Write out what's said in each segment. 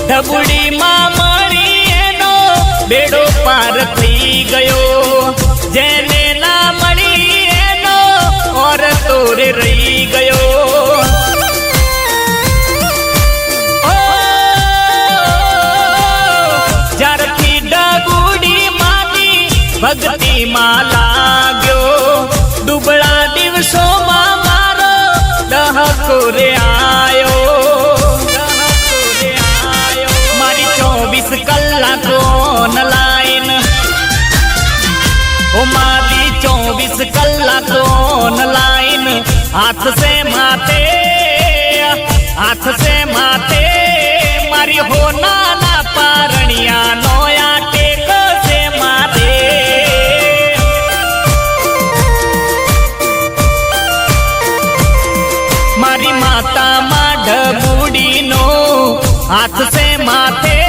ઢબુડી માં મળી એનો બેડો પાર થઈ ગયો, જેને ના મળી એનો ઓર તોરે રહી ગયો। જ્યારથી ઢબુડી માની ભક્તિ માં લાગ્યો, દુબળા દિવસોમાં મારો ડહકો રે આયો। મારી 24 કલાક ઓનલાઈન, ઓ મારી 24 કલાક ઓનલાઈન, હાથ સે માથે મારી હોના ના પારણિયા નો આ ટેકો છે મારે। મારી માતા માં ઢબુડી નો હાથ સે માથે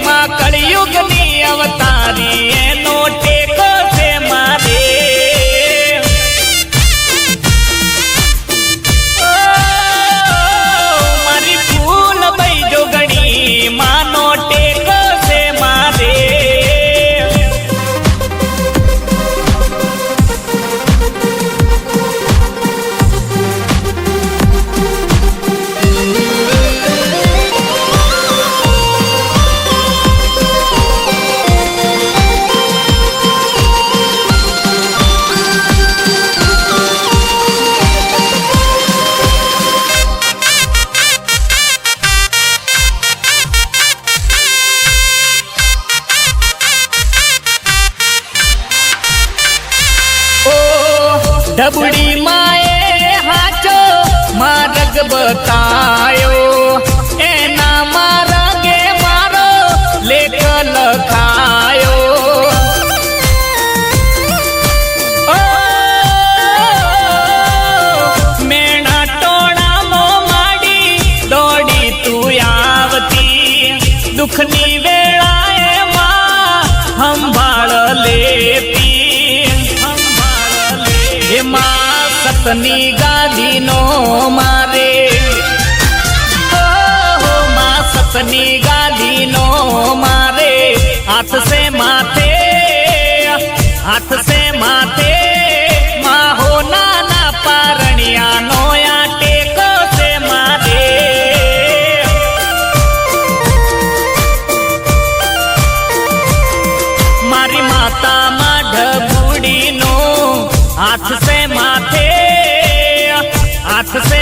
માં કળિયુગ ની અવતારી એનો ટેકો છે મારે। મારી ફૂલ બઈ જોગણી માનો ટેકો છે મારે। ઢબુડી માએ હાચો માર્ગ બતાયો, એના માર્ગે મારો લેખ લખાયો। મેણા ટોળામાં માડી દોડી તું આવતી, દુઃખની વેળાએ માં સંભાળ લેતી। માં સતની ગાદી નો મારે, માં સતની ગાદી નો મારે, હાથ સે માથે માં હોના ના પારણિયા નો આ ટેકો છે મારે। મારી માતા માં ઢબુડી નો હાથ સે